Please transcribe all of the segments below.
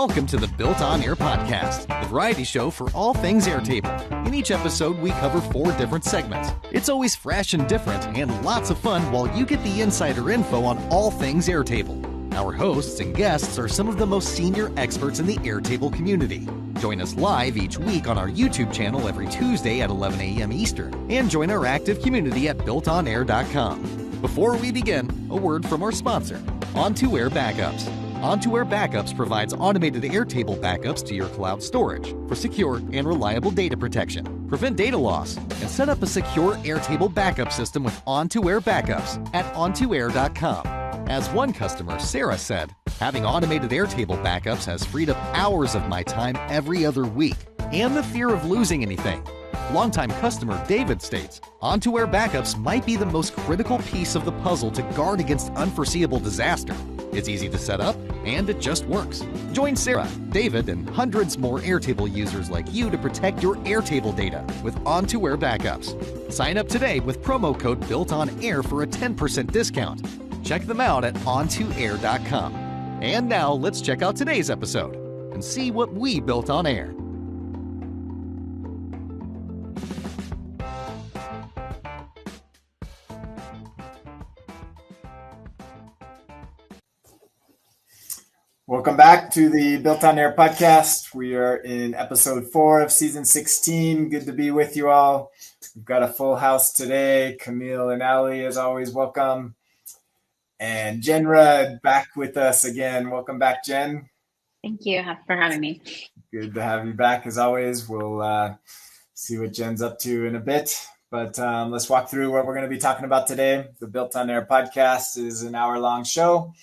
Welcome to the BuiltOnAir podcast, the variety show for all things Airtable. In each episode, we cover 4 different segments. It's always fresh and different, and lots of fun while you get the insider info on all things Airtable. Our hosts and guests are some of the most senior experts in the Airtable community. Join us live each week on our YouTube channel every Tuesday at 11 a.m. Eastern, and join our active community at BuiltOnAir.com. Before we begin, a word from our sponsor, OnToAir Backups. OnToAir Backups provides automated Airtable backups to your cloud storage for secure and reliable data protection. Prevent data loss and set up a secure Airtable backup system with OnToAir Backups at OnToAir.com. As one customer, Sarah, said, having automated Airtable backups has freed up hours of my time every other week and the fear of losing anything. Longtime customer David states, OnToAir Backups might be the most critical piece of the puzzle to guard against unforeseeable disaster. It's easy to set up, and it just works. Join Sarah, David, and hundreds more Airtable users like you to protect your Airtable data with OnToAir Backups. Sign up today with promo code BuiltOnAir for a 10% discount. Check them out at OnToAir.com. And now let's check out today's episode and see what we built on air. Welcome back to the Built on Air podcast. We are in episode 4 of season 16. Good to be with you all. We've got a full house today. Camille and Alli, as always, welcome. And Jen Rudd back with us again. Welcome back, Jen. Thank you for having me. Good to have you back, as always. We'll see what Jen's up to in a bit. But let's walk through what we're going to be talking about today. The Built on Air podcast is an hour-long show.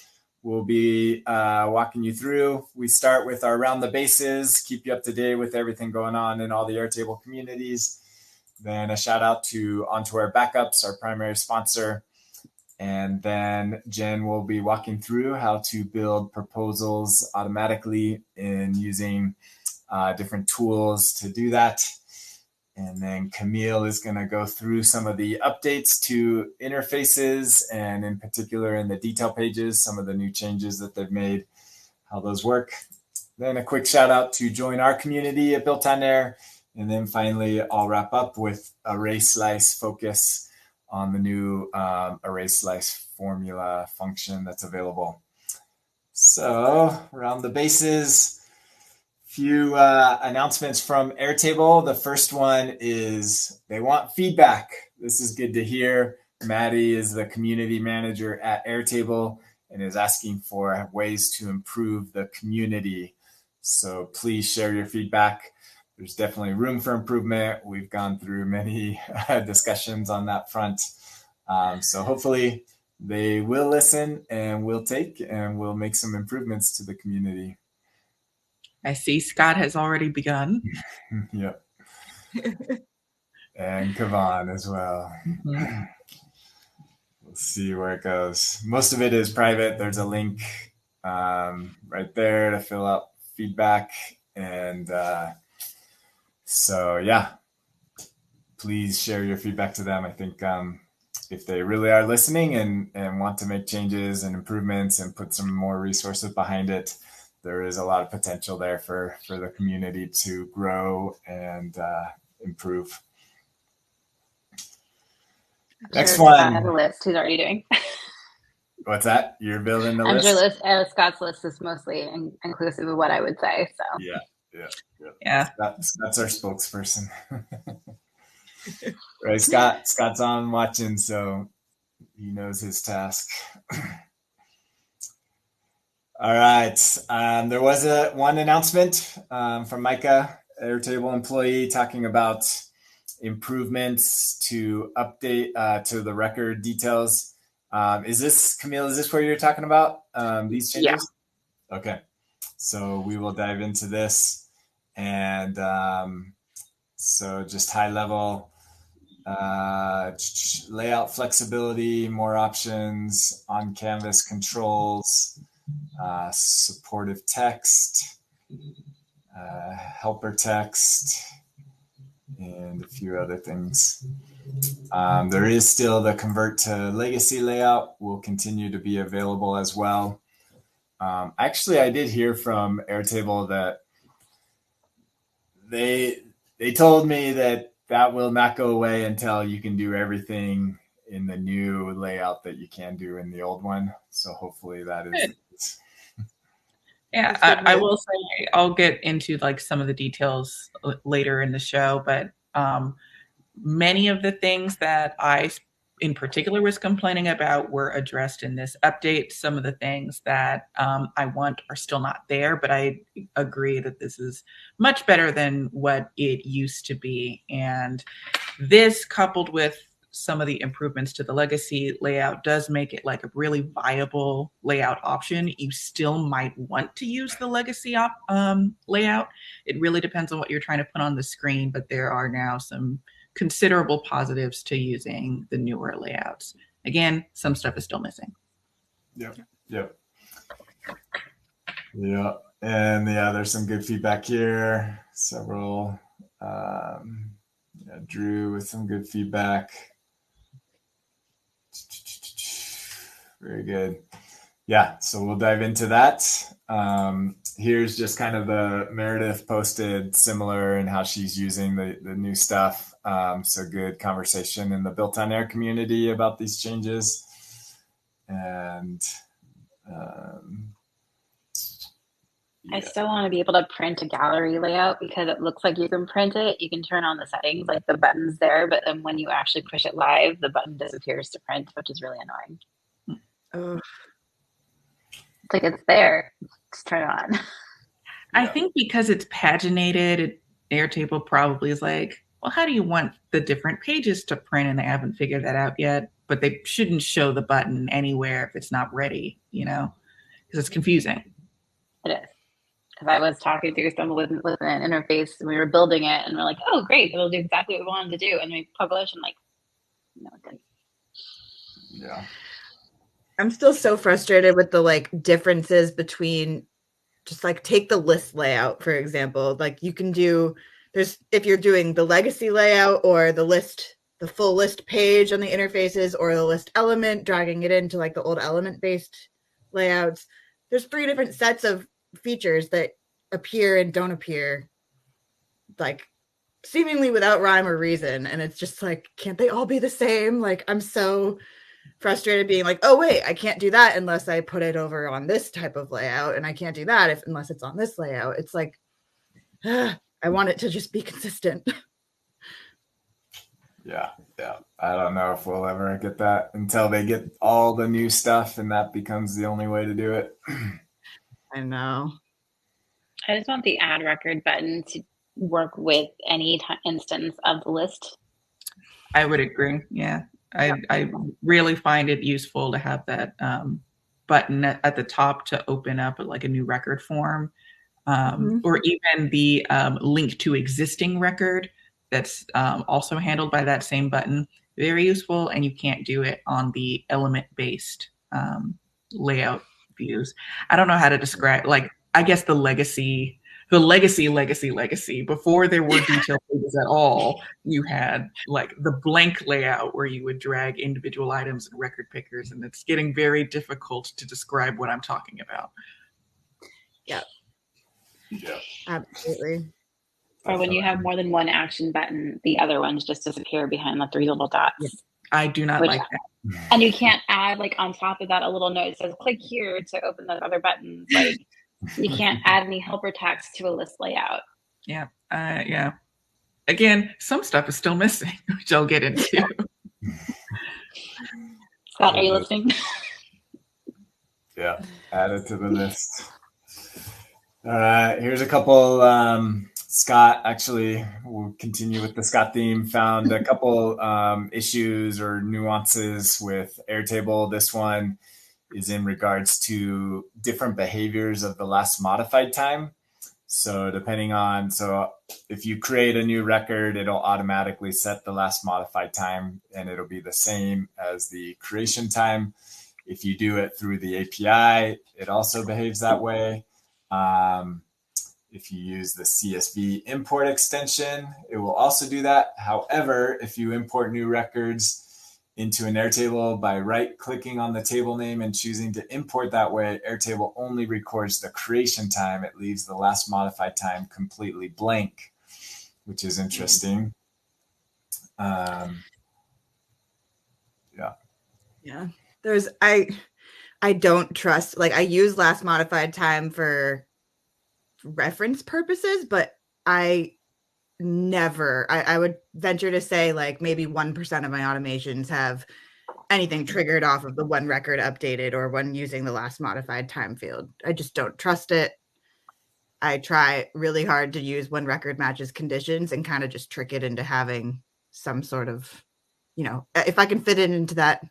We'll be walking you through. We start with our Around the Bases, keep you up to date with everything going on in all the Airtable communities. Then a shout out to OnToAir Backups, our primary sponsor. And then Jen will be walking through how to build proposals automatically in using different tools to do that. And then Camille is going to go through some of the updates to interfaces and in particular in the detail pages, some of the new changes that they've made, how those work. Then a quick shout out to join our community at Built on Air. And then finally, I'll wrap up with array slice focus on the new array slice formula function that's available. So around the bases. Few announcements from Airtable. The first one is they want feedback. This is good to hear. Maddie is the community manager at Airtable and is asking for ways to improve the community. So please share your feedback. There's definitely room for improvement. We've gone through many discussions on that front. So hopefully they will listen and will take and will make some improvements to the community. I see Scott has already begun. Yep. And Kavan as well. Mm-hmm. We'll see where it goes. Most of it is private. There's a link right there to fill out feedback. And so, yeah, please share your feedback to them. I think if they really are listening and want to make changes and improvements and put some more resources behind it, there is a lot of potential there for the community to grow and improve. Next one. I have a list. Who's already doing? What's that? You're building the I'm list? sure Scott's list is mostly inclusive of what I would say. So Yeah. That's our spokesperson. Right, Scott. Scott's on watching, so he knows his task. All right. There was one announcement from Micah, Airtable employee, talking about improvements to update to the record details. Is this, Camille, is this what you're talking about? These changes? Yeah. Okay. So we will dive into this. And so just high level layout flexibility, more options, on canvas controls, supportive text, helper text, and a few other things. There is still the convert to legacy layout will continue to be available as well. Actually, I did hear from Airtable that they told me that will not go away until you can do everything in the new layout that you can do in the old one. So hopefully that is the case. Yeah, I will say I'll get into like some of the details later in the show, but many of the things that I in particular was complaining about were addressed in this update. Some of the things that I want are still not there, but I agree that this is much better than what it used to be. And this, coupled with some of the improvements to the legacy layout, does make it like a really viable layout option. You still might want to use the legacy layout. It really depends on what you're trying to put on the screen, but there are now some considerable positives to using the newer layouts. Again, some stuff is still missing. Yep. Yeah. And yeah, there's some good feedback here. Several, Drew with some good feedback. Very good. Yeah. So we'll dive into that. Here's just kind of the Meredith posted similar in how she's using the new stuff. So good conversation in the BuiltOnAir community about these changes. And I still want to be able to print a gallery layout because it looks like you can print it. You can turn on the settings, like the button's there, but then when you actually push it live, the button disappears to print, which is really annoying. Oh. It's like it's there. Just turn it on. I think because it's paginated, Airtable probably is like, well, how do you want the different pages to print? And they haven't figured that out yet, but they shouldn't show the button anywhere if it's not ready, because it's confusing. It is. Because I was talking through someone with an interface and we were building it and we're like, oh, great, it'll do exactly what we wanted to do. And we publish and no, it didn't. Yeah. I'm still so frustrated with the differences between just take the list layout, for example. You can do, if you're doing the legacy layout or the full list page on the interfaces or the list element, dragging it into the old element based layouts, there's 3 different sets of features that appear and don't appear seemingly without rhyme or reason. And it's just can't they all be the same? I'm so frustrated being oh wait, I can't do that unless I put it over on this type of layout, and I can't do that unless it's on this layout. It's I want it to just be consistent. Yeah. I don't know if we'll ever get that until they get all the new stuff, and that becomes the only way to do it. I know. I just want the add record button to work with any instance of the list. I would agree. Yeah. I really find it useful to have that button at the top to open up a new record form, or even the link to existing record that's also handled by that same button. Very useful, and you can't do it on the element-based layout views. I don't know how to describe, I guess the legacy, before there were detailed pages at all, you had the blank layout where you would drag individual items and record pickers, and it's getting very difficult to describe what I'm talking about. Yeah. Yeah. Absolutely. Or when you have more than one action button, the other ones just disappear behind the 3 little dots. Yeah. I do not like that. And you can't add on top of that a little note that says click here to open the other buttons. You can't add any helper text to a list layout. Yeah. Yeah. Again, some stuff is still missing, which I'll get into. Scott, are you listening? Yeah. Add it to the list. Here's a couple. Scott, actually, we'll continue with the Scott theme, found a couple issues or nuances with Airtable. This one is in regards to different behaviors of the last modified time. So if you create a new record, it'll automatically set the last modified time, and it'll be the same as the creation time. If you do it through the API, it also behaves that way. If you use the CSV import extension, it will also do that. However, if you import new records into an Airtable by right-clicking on the table name and choosing to import that way, Airtable only records the creation time. It leaves the last modified time completely blank, which is interesting. Yeah. There's I don't trust, like, I use last modified time for reference purposes, but I would venture to say like maybe 1% of my automations have anything triggered off of the one record updated or when using the last modified time field. I just don't trust it. I try really hard to use when record matches conditions and kind of just trick it into having some sort of, if I can fit it into that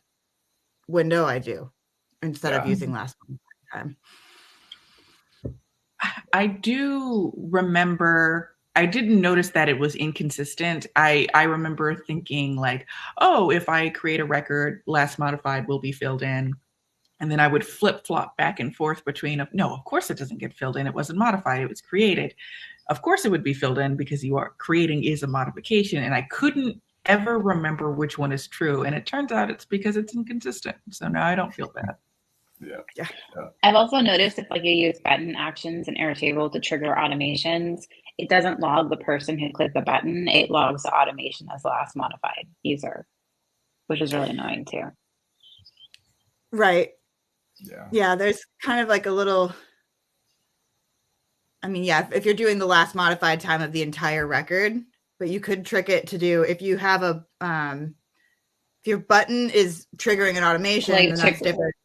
window, I do, instead of using last time. I do remember, I didn't notice that it was inconsistent. I remember thinking like, oh, if I create a record, last modified will be filled in. And then I would flip-flop back and forth between, no, of course it doesn't get filled in. It wasn't modified. It was created. Of course it would be filled in because you are creating is a modification. And I couldn't ever remember which one is true. And it turns out it's because it's inconsistent. So now I don't feel bad. Yeah. I've also noticed if like you use button actions in Airtable to trigger automations, it doesn't log the person who clicked the button. It logs the automation as the last modified user, which is really annoying too. Right. Yeah, there's kind of like a little, if you're doing the last modified time of the entire record, but you could trick it to do, if you have a, if your button is triggering an automation, then that's different.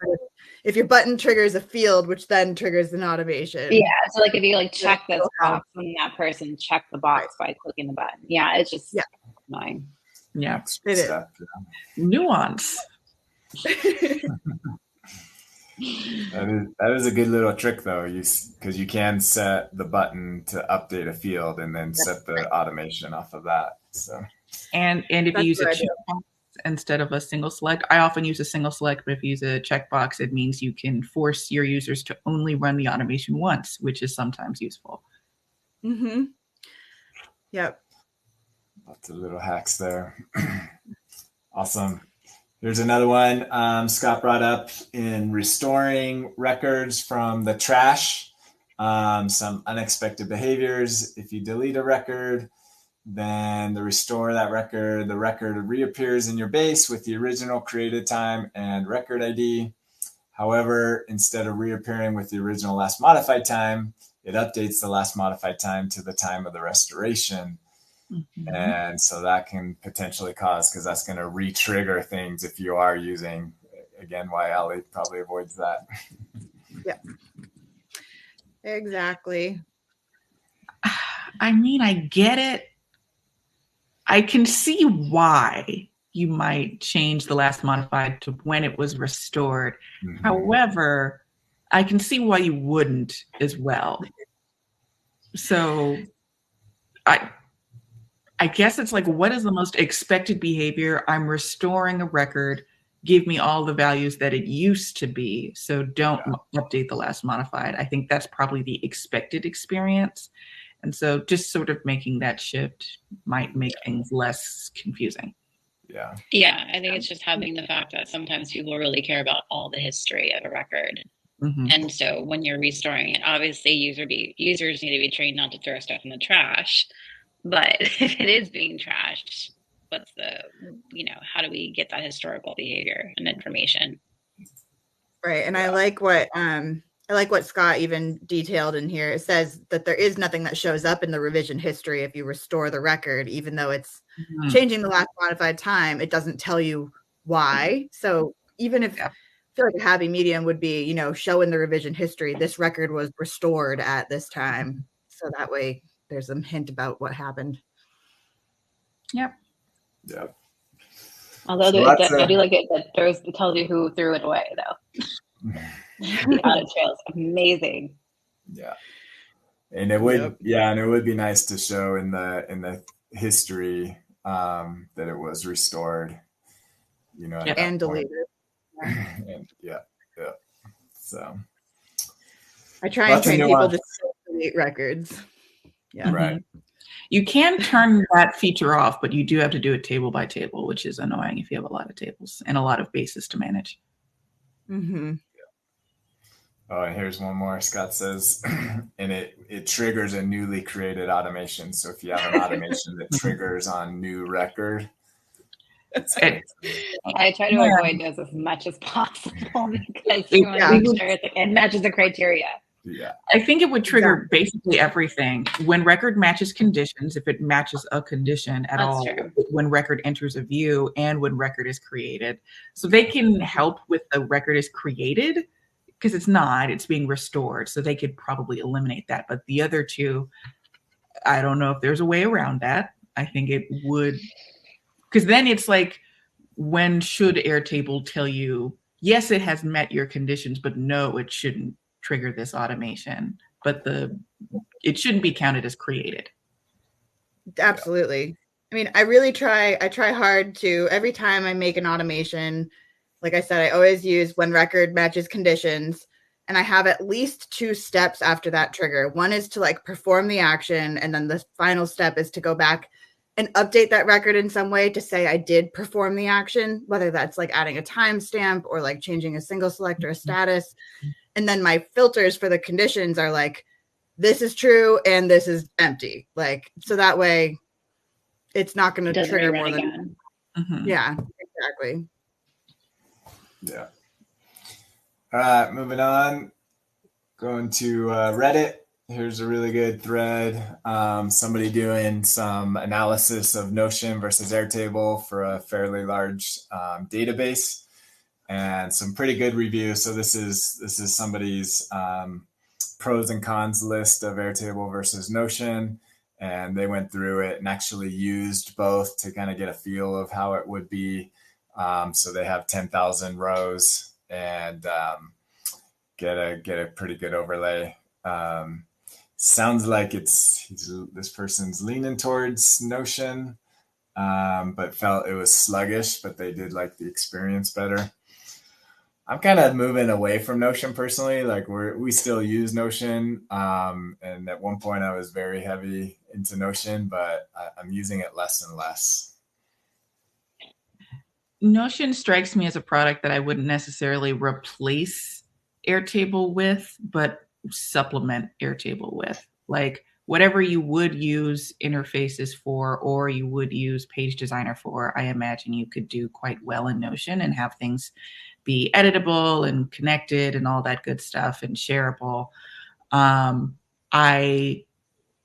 If your button triggers a field, which then triggers an automation. Yeah, so like if you like check this box, and that person checked the box by clicking the button. Yeah, it's just annoying. Yeah, it is. Nuance. That is a good little trick though, because you can set the button to update a field and then set the automation off of that. So and if you use a checkbox instead of a single select, I often use a single select, but if you use a checkbox, it means you can force your users to only run the automation once, which is sometimes useful. Mm-hmm. Yep. Lots of little hacks there. Awesome. Here's another one Scott brought up in restoring records from the trash. Some unexpected behaviors. If you delete a record, then the record reappears in your base with the original created time and record ID. However, instead of reappearing with the original last modified time, it updates the last modified time to the time of the restoration. Mm-hmm. And so that can potentially cause, because that's going to re-trigger things if you are using, again, why Alli probably avoids that. Yeah, exactly. I get it. I can see why you might change the last modified to when it was restored. Mm-hmm. However, I can see why you wouldn't as well. So I guess it's like, what is the most expected behavior? I'm restoring a record. Give me all the values that it used to be. So don't update the last modified. I think that's probably the expected experience. And so just sort of making that shift might make things less confusing. Yeah. Yeah, I think it's just having the fact that sometimes people really care about all the history of a record. Mm-hmm. And so when you're restoring it, obviously users need to be trained not to throw stuff in the trash. But if it is being trashed, what's how do we get that historical behavior and information? Right. And I like what Scott even detailed in here. It says that there is nothing that shows up in the revision history if you restore the record, even though it's changing the last modified time, it doesn't tell you why. So even if I feel like a happy medium would be, show in the revision history, this record was restored at this time. So that way there's some hint about what happened. Yep. Yeah. Although I do like it that it tells you who threw it away, though. The audit trail is amazing. Yeah, and it would and it would be nice to show in the history that it was restored. And deleted. And, yeah. So I try and train people to delete records. Yeah. Right. You can turn that feature off, but you do have to do it table by table, which is annoying if you have a lot of tables and a lot of bases to manage. Mm-hmm. Oh, and here's one more. Scott says, and it triggers a newly created automation. So if you have an automation that triggers on new record, I try to avoid those as much as possible because you want to make sure it matches the criteria. Yeah, I think it would trigger basically everything. When record matches conditions, if it matches a condition at all, when record enters a view and when record is created. So they can help with the record is created because it's being restored. So they could probably eliminate that. But the other two, I don't know if there's a way around that. I think it would, because then it's like, when should Airtable tell you, yes, it has met your conditions, but no, it shouldn't trigger this automation, but it shouldn't be counted as created. Absolutely. I mean, I try hard to, every time I make an automation, like I said, I always use when record matches conditions, and I have at least 2 steps after that trigger. One is to like perform the action, and then the final step is to go back and update that record in some way to say I did perform the action, whether that's like adding a timestamp or like changing a single select or a status. And then my filters for the conditions are like, this is true and this is empty. Like, so that way it's not going to trigger more than. Mm-hmm. Yeah, exactly. Yeah. All right, moving on. Going to Reddit. Here's a really good thread. Somebody doing some analysis of Notion versus Airtable for a fairly large database. And some pretty good reviews. So this is somebody's pros and cons list of Airtable versus Notion, and they went through it and actually used both to kind of get a feel of how it would be. So they have 10,000 rows and get a pretty good overlay. Sounds like this person's leaning towards Notion, but felt it was sluggish, but they did like the experience better. I'm kind of moving away from Notion personally. Like we still use Notion. And at one point I was very heavy into Notion, but I'm using it less and less. Notion strikes me as a product that I wouldn't necessarily replace Airtable with, but supplement Airtable with. Like whatever you would use interfaces for, or you would use Page Designer for, I imagine you could do quite well in Notion and have things be editable and connected and all that good stuff and shareable. I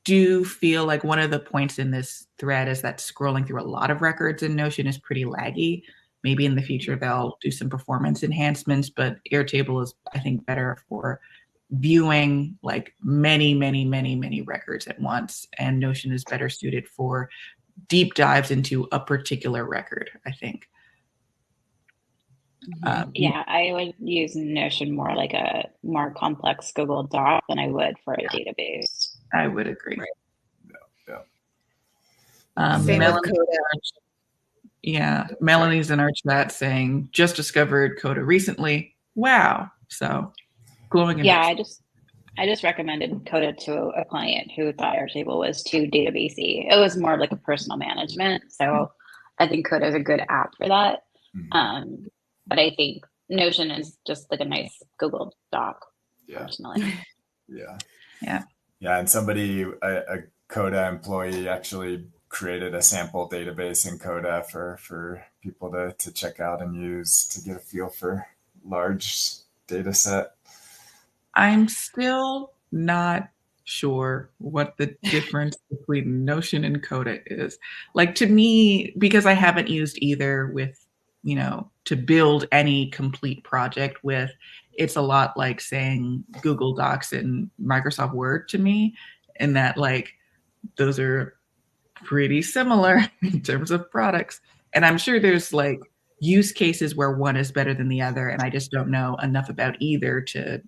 do feel like one of the points in this thread is that scrolling through a lot of records in Notion is pretty laggy. Maybe in the future they'll do some performance enhancements, but Airtable is, I think, better for viewing like many, many, many, many records at once. And Notion is better suited for deep dives into a particular record, I think. Yeah, I would use Notion more like a more complex Google Doc than I would for a database. I would agree. Right. Yeah. Same with Coda. Yeah, Melanie's in our chat saying, just discovered Coda recently. Wow. So glowing. Yeah, I just recommended Coda to a client who thought Airtable was too databasey. It was more like a personal management. So I think Coda is a good app for that. Mm-hmm. But I think Notion is just like a nice Google Doc, personally. Yeah. And somebody, a Coda employee, actually created a sample database in Coda for people to check out and use to get a feel for large data set. I'm still not sure what the difference between Notion and Coda is. Like, to me, because I haven't used either with, to build any complete project with, it's a lot like saying Google Docs and Microsoft Word to me, and that like those are pretty similar in terms of products. And I'm sure there's like use cases where one is better than the other, and I just don't know enough about either to,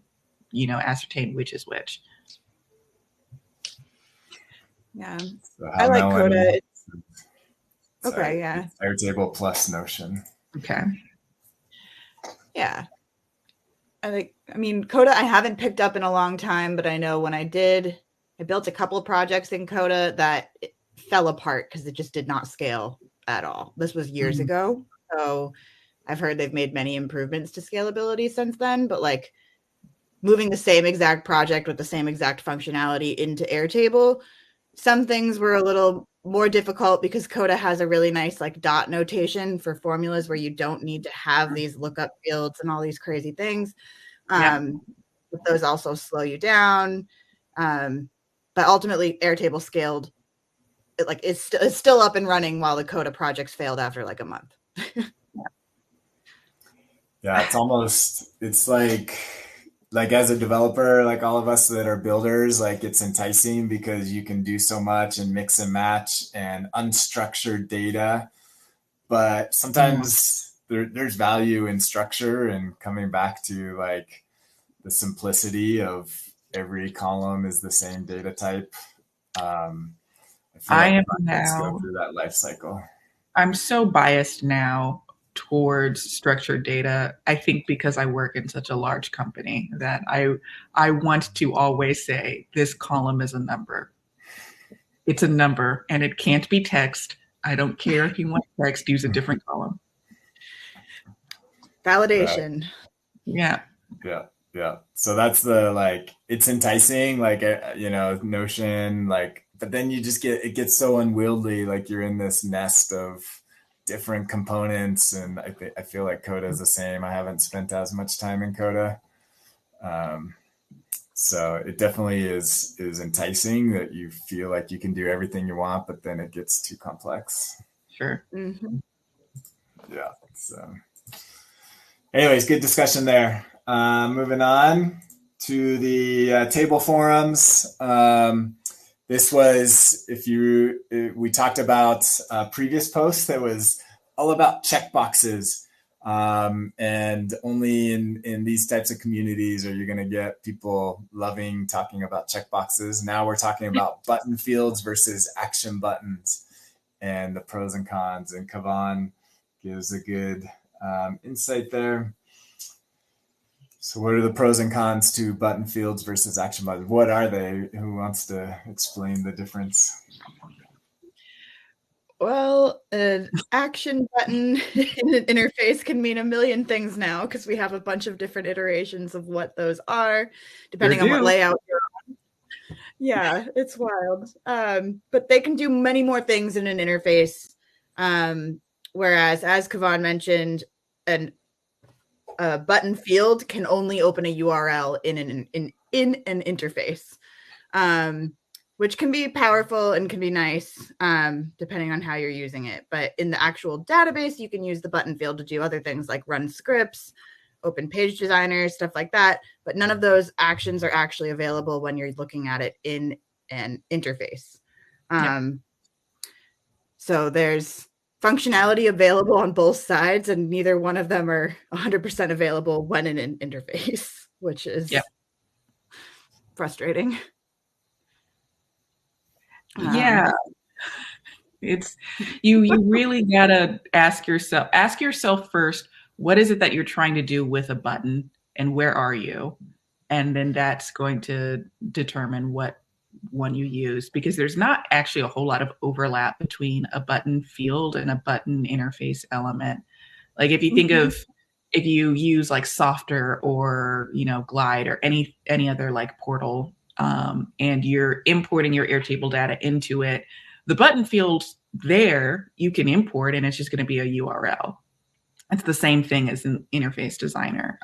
ascertain which is which. Yeah, so I like Coda. Okay, yeah. Airtable plus Notion. Okay. Yeah. Coda I haven't picked up in a long time, but I know when I did, I built a couple of projects in Coda that fell apart because it just did not scale at all. This was years ago. So I've heard they've made many improvements to scalability since then, but like moving the same exact project with the same exact functionality into Airtable, some things were a little more difficult because Coda has a really nice like dot notation for formulas where you don't need to have these lookup fields and all these crazy things. But those also slow you down. But ultimately Airtable scaled. It's still up and running while the Coda projects failed after like a month. Yeah, it's like as a developer, like all of us that are builders, like it's enticing because you can do so much and mix and match and unstructured data. But sometimes there's value in structure and coming back to like the simplicity of every column is the same data type. I am let's now go through that life cycle. I'm so biased now towards structured data. I think because I work in such a large company that I want to always say this column is a number. It's a number and it can't be text. I don't care if you want text, use a different column. Validation. Right. Yeah. So that's it's enticing, Notion, but then you just it gets so unwieldy, like you're in this nest of different components. And I feel like Coda is the same. I haven't spent as much time in Coda. So it definitely is enticing that you feel like you can do everything you want, but then it gets too complex. Sure. Mm-hmm. Yeah. So anyways, good discussion there. Moving on to the table forums. This was, we talked about a previous post that was all about checkboxes. And only in these types of communities are you going to get people loving talking about checkboxes. Now we're talking about button fields versus action buttons and the pros and cons. And Kavan gives a good insight there. So what are the pros and cons to button fields versus action buttons? What are they? Who wants to explain the difference? Well, an action button in an interface can mean a million things now because we have a bunch of different iterations of what those are, depending on what layout you're on. Yeah, it's wild. But they can do many more things in an interface. Whereas, as Kavan mentioned, a button field can only open a URL in an interface, which can be powerful and can be nice depending on how you're using it. But in the actual database, you can use the button field to do other things like run scripts, open page designer, stuff like that. But none of those actions are actually available when you're looking at it in an interface. So there's functionality available on both sides, and neither one of them are 100% available when in an interface, which is frustrating. It's you really gotta ask yourself first, what is it that you're trying to do with a button and where are you? And then that's going to determine what one you use, because there's not actually a whole lot of overlap between a button field and a button interface element. Like if you think of, if you use like Softer or, Glide or any other like portal, and you're importing your Airtable data into it, the button field there you can import and it's just going to be a URL. It's the same thing as an interface designer.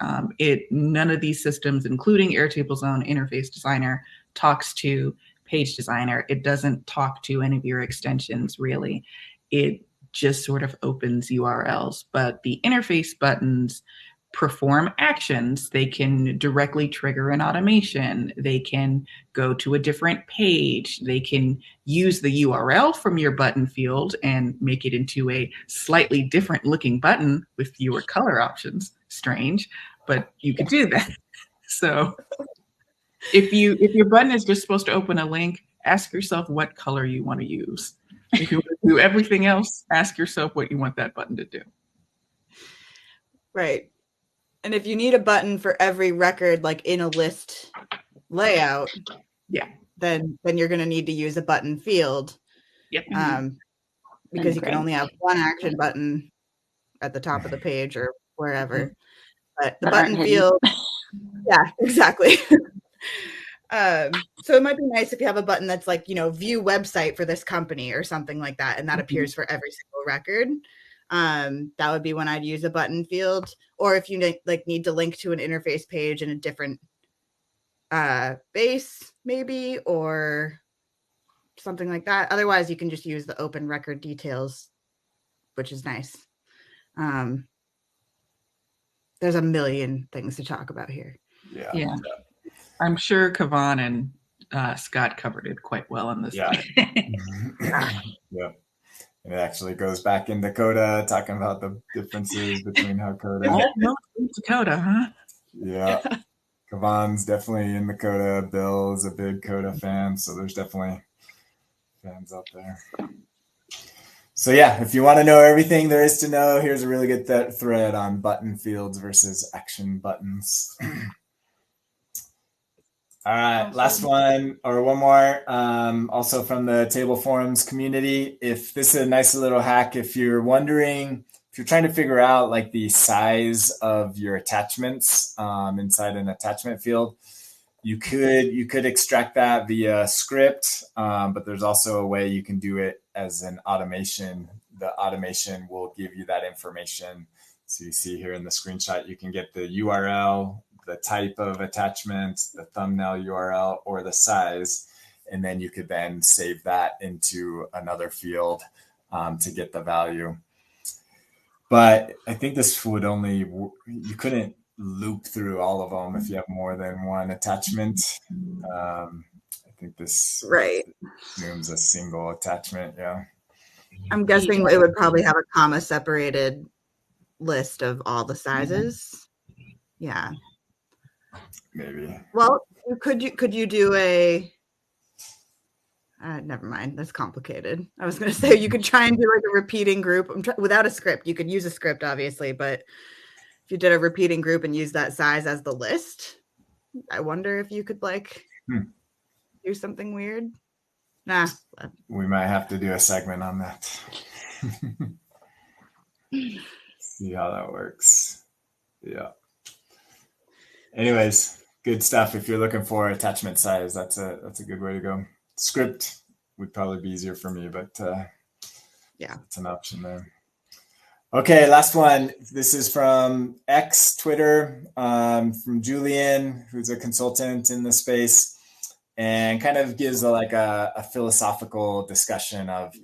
None of these systems, including Airtable's own interface designer, talks to page designer. It doesn't talk to any of your extensions, really. It just sort of opens URLs. But the interface buttons perform actions. They can directly trigger an automation. They can go to a different page. They can use the URL from your button field and make it into a slightly different looking button with fewer color options. Strange, but you could do that. So if your button is just supposed to open a link, ask yourself what color you want to use. If you want to do everything else, ask yourself what you want that button to do. Right. And if you need a button for every record, like in a list layout, then you're going to need to use a button field. Yep. Because you can only have one action button at the top of the page or wherever. But the button field, yeah, exactly. So it might be nice if you have a button that's like, view website for this company or something like that, and that appears for every single record. That would be when I'd use a button field. Or if you need to link to an interface page in a different base, maybe, or something like that. Otherwise, you can just use the open record details, which is nice. There's a million things to talk about here. Yeah. I'm sure Kavan and Scott covered it quite well in this. Yeah. Yep. And it actually goes back into Coda, talking about the differences between how Coda. It's Coda, huh? Yeah. Kavan's definitely in the Coda. Bill's a big Coda fan, so there's definitely fans out there. So yeah, if you want to know everything there is to know, here's a really good thread on button fields versus action buttons. All right, last one or one more, also from the Table Forums community. If this is a nice little hack, if you're wondering, if you're trying to figure out like the size of your attachments inside an attachment field, you could extract that via script, but there's also a way you can do it as an automation. The automation will give you that information. So you see here in the screenshot, you can get the URL, the type of attachment, the thumbnail URL, or the size, and then you could then save that into another field to get the value. But I think this would you couldn't loop through all of them if you have more than one attachment. I think this assumes a single attachment. Yeah. I'm guessing it would probably have a comma separated list of all the sizes. Yeah. Maybe. Well, could you do a never mind, that's complicated. I was going to say you could try and do like a repeating group without a script. You could use a script, obviously, but if you did a repeating group and use that size as the list, I wonder if you could do something weird. Nah. We might have to do a segment on that. See how that works. Yeah. Anyways, good stuff. If you're looking for attachment size, that's a good way to go. Script would probably be easier for me, but yeah, it's an option there. Okay, last one. This is from X Twitter, from Julian, who's a consultant in the space, and kind of gives a philosophical discussion of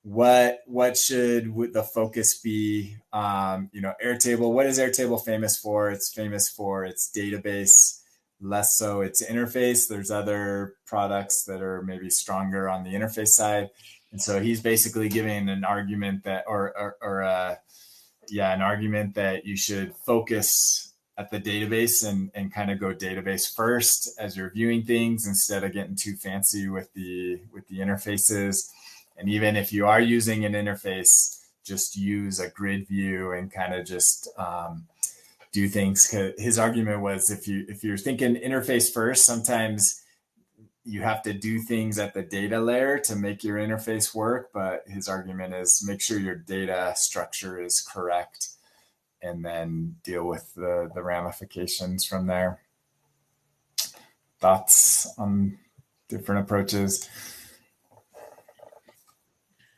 what should the focus be. Airtable. What is Airtable famous for? It's famous for its database, less so its interface. There's other products that are maybe stronger on the interface side. And so he's basically giving an argument that, an argument that you should focus at the database and kind of go database first as you're viewing things instead of getting too fancy with the interfaces. And even if you are using an interface, just use a grid view and kind of just do things. His argument was if you're thinking interface first, sometimes you have to do things at the data layer to make your interface work. But his argument is make sure your data structure is correct and then deal with the ramifications from there. Thoughts on different approaches?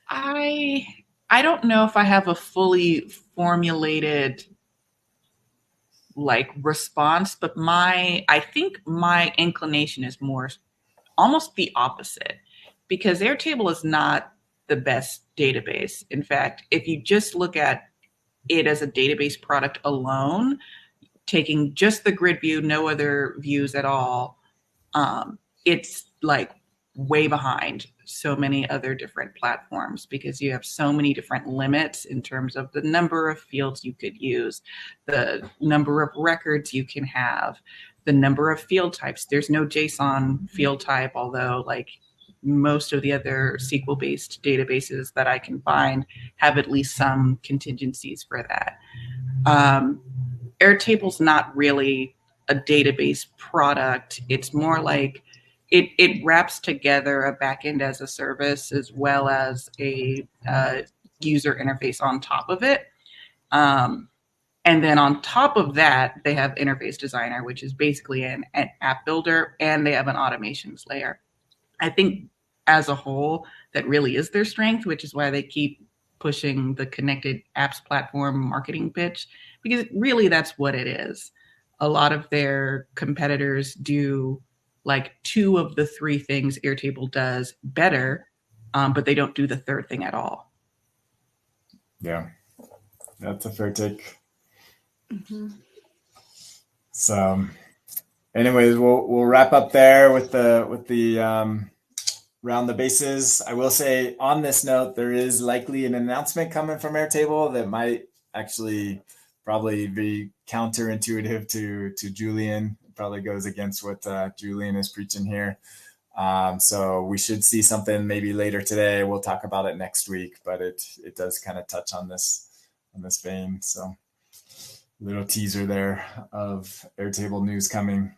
I don't know if I have a fully formulated response, but I think my inclination is more almost the opposite, because Airtable is not the best database. In fact, if you just look at it as a database product alone, taking just the grid view, no other views at all, it's way behind so many other different platforms because you have so many different limits in terms of the number of fields you could use, the number of records you can have, the number of field types. There's no JSON field type, although most of the other SQL-based databases that I can find have at least some contingencies for that. Airtable's not really a database product. It's more like it wraps together a backend as a service as well as a user interface on top of it. And then on top of that, they have Interface Designer, which is basically an app builder, and they have an automations layer. I think as a whole, that really is their strength, which is why they keep pushing the connected apps platform marketing pitch, because really that's what it is. A lot of their competitors do like 2 of the 3 things Airtable does better, but they don't do the third thing at all. Yeah, that's a fair take. Mm-hmm. So, anyways, we'll wrap up there with the round the bases. I will say on this note, there is likely an announcement coming from Airtable that might actually probably be counterintuitive to Julian. It probably goes against what Julian is preaching here. So we should see something maybe later today. We'll talk about it next week, but it does kind of touch on this vein. So little teaser there of Airtable news coming.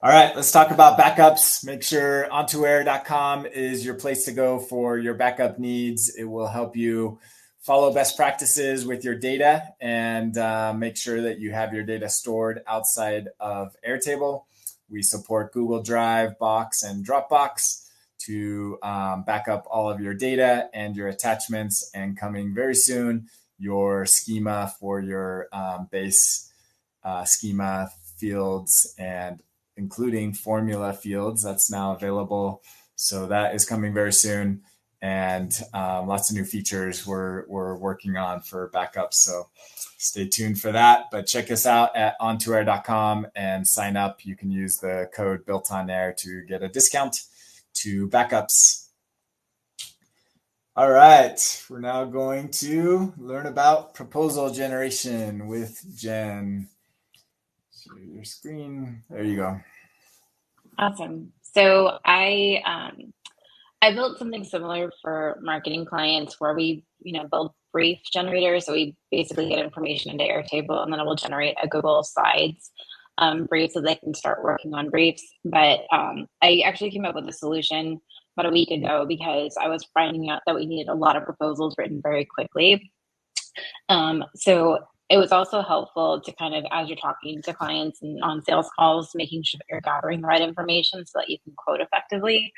All right, let's talk about backups. Make sure ontoair.com is your place to go for your backup needs. It will help you follow best practices with your data and make sure that you have your data stored outside of Airtable. We support Google Drive, Box, and Dropbox to back up all of your data and your attachments, and coming very soon, your schema for your base schema fields, and including formula fields that's now available. So that is coming very soon, and lots of new features we're working on for backups. So stay tuned for that, but check us out at ontoair.com and sign up. You can use the code BuiltOnAir to get a discount to backups. All right, we're now going to learn about proposal generation with Jen. Share your screen. There you go. Awesome. So I built something similar for marketing clients where we, build brief generators. So we basically get information into Airtable, and then it will generate a Google Slides brief so they can start working on briefs. But I actually came up with a solution about a week ago because I was finding out that we needed a lot of proposals written very quickly. So it was also helpful to kind of, as you're talking to clients and on sales calls, making sure that you're gathering the right information so that you can quote effectively.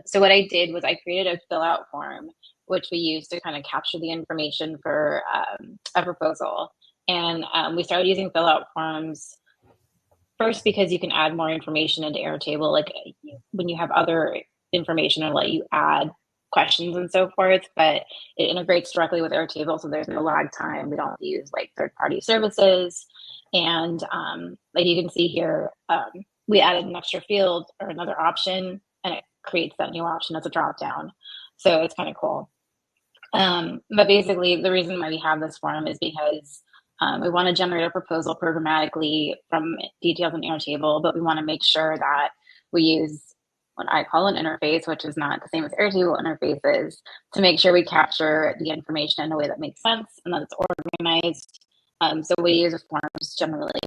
So what I did was I created a fill out form, which we used to kind of capture the information for a proposal. And we started using fill out forms first because you can add more information into Airtable. Like when you have other information, it'll let you add questions and so forth, but it integrates directly with Airtable, so there's no lag time. We don't use like third-party services, and like you can see here, we added an extra field or another option, and it creates that new option as a drop down. So it's kind of cool. But basically, the reason why we have this form is because we want to generate a proposal programmatically from details in Airtable, but we want to make sure that we use what I call an interface, which is not the same as Airtable interfaces, to make sure we capture the information in a way that makes sense and that it's organized. So we use forms generally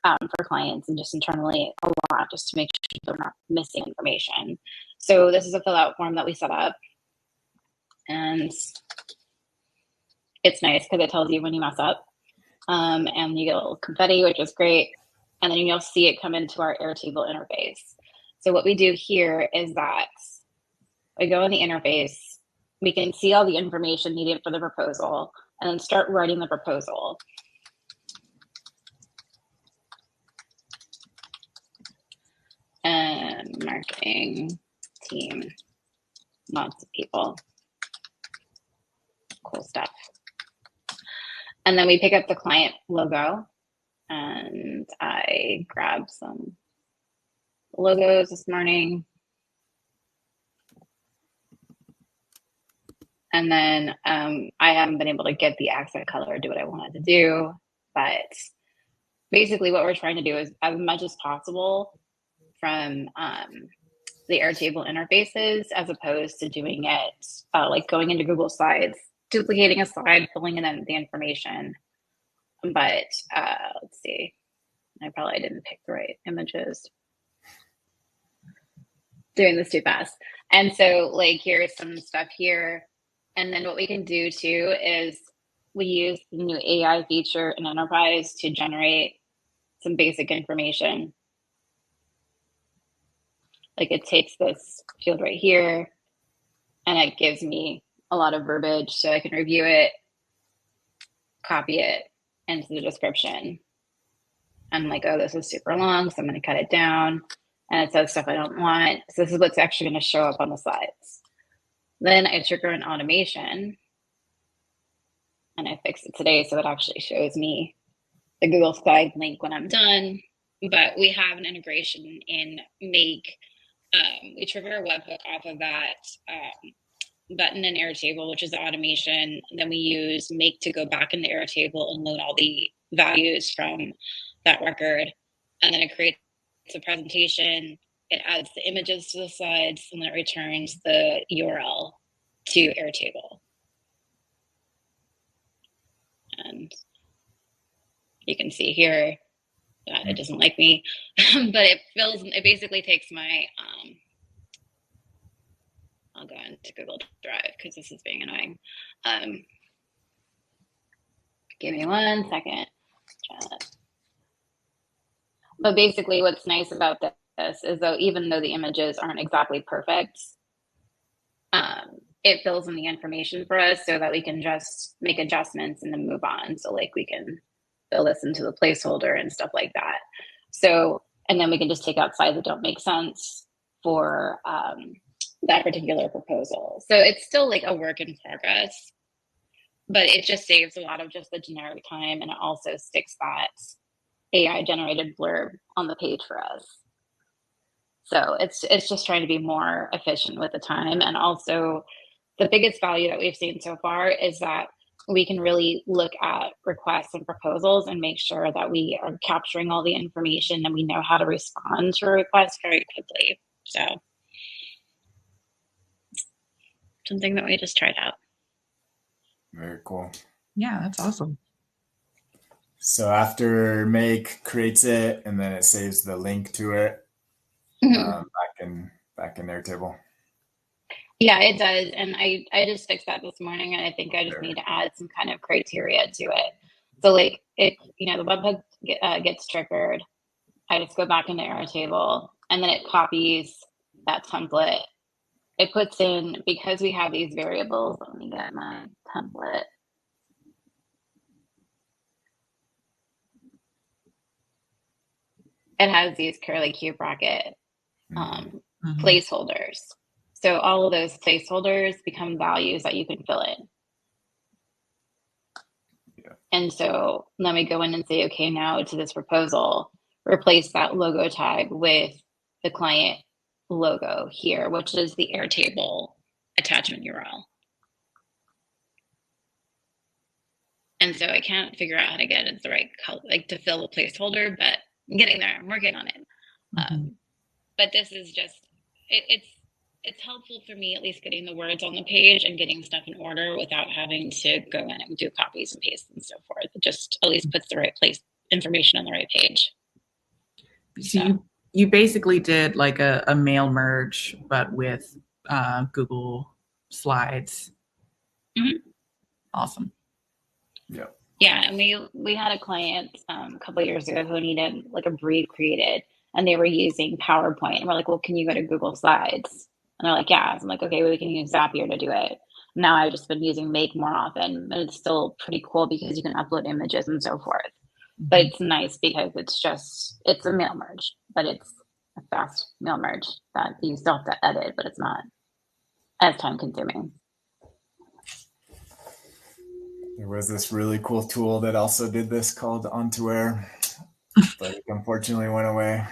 for clients and just internally a lot, just to make sure they're not missing information. So this is a fill out form that we set up, and it's nice because it tells you when you mess up, and you get a little confetti, which is great. And then you'll see it come into our Airtable interface. So what we do here is that we go in the interface, we can see all the information needed for the proposal, and then start writing the proposal. And marketing team, lots of people, cool stuff. And then we pick up the client logo, and I grabbed some logos this morning. And then I haven't been able to get the accent color or do what I wanted to do. But basically what we're trying to do is as much as possible from the Airtable interfaces, as opposed to doing it like going into Google Slides, duplicating a slide, filling in the information. But let's see, I probably didn't pick the right images. doing this too fast. And so like here's some stuff here. And then what we can do too is we use the new AI feature in Enterprise to generate some basic information. Like it takes this field right here and it gives me a lot of verbiage so I can review it, copy it into the description. I'm like, oh, this is super long, so I'm going to cut it down. And it says stuff I don't want. So this is what's actually going to show up on the slides. Then I trigger an automation and I fixed it today so it actually shows me the Google Slide link when I'm done. But we have an integration in Make. We trigger a webhook off of that button in Airtable, which is the automation. Then we use Make to go back in the Airtable and load all the values from that record. And then it creates a presentation. It adds the images to the slides, and then it returns the URL to Airtable. And you can see here that it doesn't like me, but it basically takes my, I'll go into Google Drive because this is being annoying. Give me 1 second. But basically what's nice about this is though, even though the images aren't exactly perfect, it fills in the information for us so that we can just make adjustments and then move on. So like we can fill this into the placeholder and stuff like that. So, and then we can just take out slides that don't make sense for that particular proposal. So it's still like a work in progress, but it just saves a lot of just the generic time, and it also sticks that AI generated blurb on the page for us. So it's just trying to be more efficient with the time. And also the biggest value that we've seen so far is that we can really look at requests and proposals and make sure that we are capturing all the information and we know how to respond to a request very quickly. So something that we just tried out. Very cool. Yeah, that's awesome. So after Make creates it, and then it saves the link to it back in Airtable. Yeah, it does. And I just fixed that this morning, and I think I just need to add some kind of criteria to it. So like if, the webhook gets triggered, I just go back into Airtable, and then it copies that template. It puts in, because we have these variables, let me get my template. It has these curly Q bracket placeholders. So all of those placeholders become values that you can fill in. Yeah. And so then we go in and say, okay, now to this proposal, replace that logo tag with the client logo here, which is the Airtable attachment URL. And so I can't figure out how to get it the right color, like to fill the placeholder, but I'm getting there. I'm working on it. But this is just, it's helpful for me, at least getting the words on the page and getting stuff in order without having to go in and do copies and pastes and so forth. It just at least puts the right place information on the right page. So you basically did like a mail merge, but with Google Slides. Mm-hmm. Awesome. Yeah. Yeah, and we had a client a couple of years ago who needed like a brief created, and they were using PowerPoint. And we're like, well, can you go to Google Slides? And they're like, yeah. So I'm like, okay, well, we can use Zapier to do it. Now I've just been using Make more often, but it's still pretty cool because you can upload images and so forth. But it's nice because it's a mail merge, but it's a fast mail merge that you still have to edit, but it's not as time consuming. There was this really cool tool that also did this called OnToAir, but it unfortunately went away.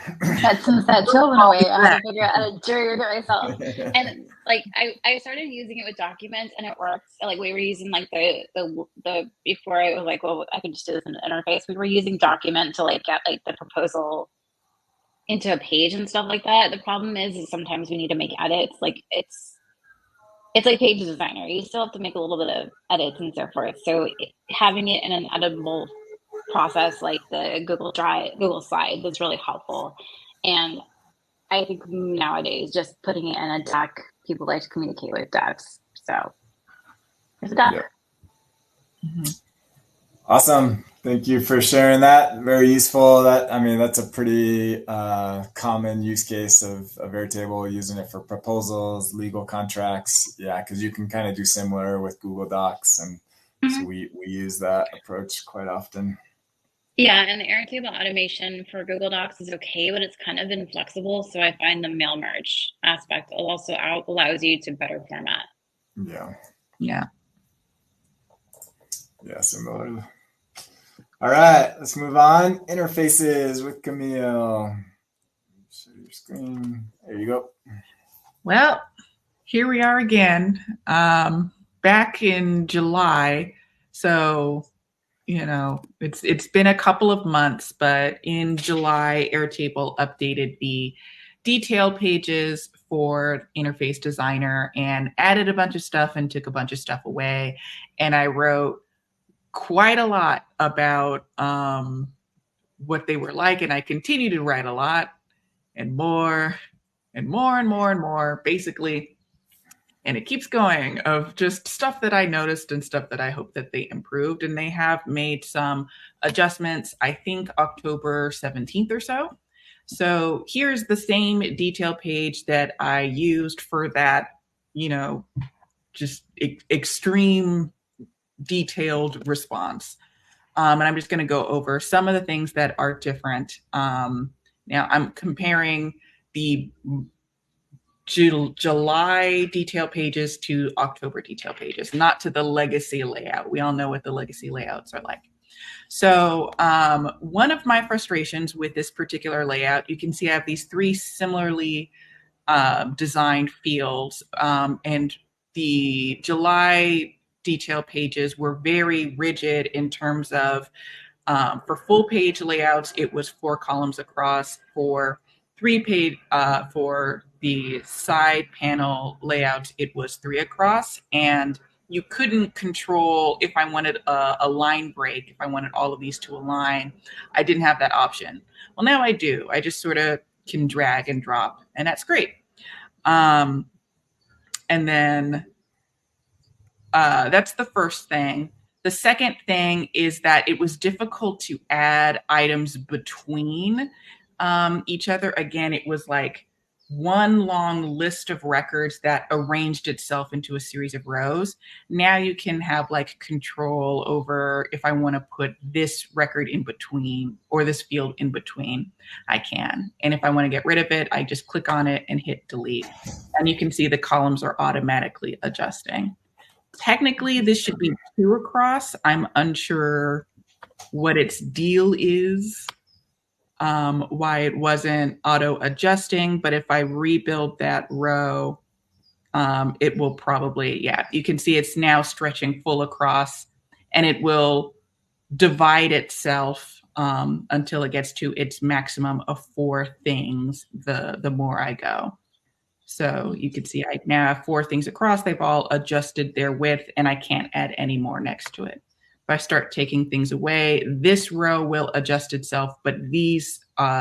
Since that tool went away, I had to figure out how to trigger it myself. And like I started using it with documents, and it works. Like we were using like the before I was like, well, I can just do this in the interface. We were using document to like get like the proposal into a page and stuff like that. The problem is sometimes we need to make edits. Like it's like Page Designer. You still have to make a little bit of edits and so forth. So having it in an editable process like the Google Slides is really helpful. And I think nowadays just putting it in a deck, people like to communicate with decks. So there's a deck. Yep. Mm-hmm. Awesome. Thank you for sharing that. Very useful. That's a pretty common use case of Airtable, using it for proposals, legal contracts. Yeah, because you can kind of do similar with Google Docs. And so we use that approach quite often. Yeah, and the Airtable automation for Google Docs is okay, but it's kind of inflexible. So I find the mail merge aspect also allows you to better format. Yeah. Yeah. Yeah, similar. All right, let's move on. Interfaces with Camille. Share your screen. There you go. Well, here we are again. Back in July. So, it's been a couple of months, but in July, Airtable updated the detail pages for Interface Designer and added a bunch of stuff and took a bunch of stuff away. And I wrote quite a lot about what they were like, and I continue to write a lot and more and more and more and more, basically. And it keeps going, of just stuff that I noticed and stuff that I hope that they improved. And they have made some adjustments, I think October 17th or so. So here's the same detail page that I used for that, just extreme detailed response. And I'm just going to go over some of the things that are different. Now I'm comparing the July detail pages to October detail pages, not to the legacy layout. We all know what the legacy layouts are like. So one of my frustrations with this particular layout, you can see I have these three similarly designed fields, and the July detail pages were very rigid in terms of, for full page layouts, it was 4 columns across. For 3 page, for the side panel layouts, it was 3 across, and you couldn't control if I wanted a line break, if I wanted all of these to align. I didn't have that option. Well, now I do. I just sort of can drag and drop, and that's great. And then that's the first thing. The second thing is that it was difficult to add items between each other. Again, it was like one long list of records that arranged itself into a series of rows. Now you can have like control over, if I want to put this record in between or this field in between, I can. And if I want to get rid of it, I just click on it and hit delete. And you can see the columns are automatically adjusting. Technically, this should be 2 across. I'm unsure what its deal is, why it wasn't auto-adjusting, but if I rebuild that row, it will probably, you can see it's now stretching full across, and it will divide itself until it gets to its maximum of 4 things the more I go. So you can see I now have 4 things across. They've all adjusted their width, and I can't add any more next to it. If I start taking things away, this row will adjust itself, but these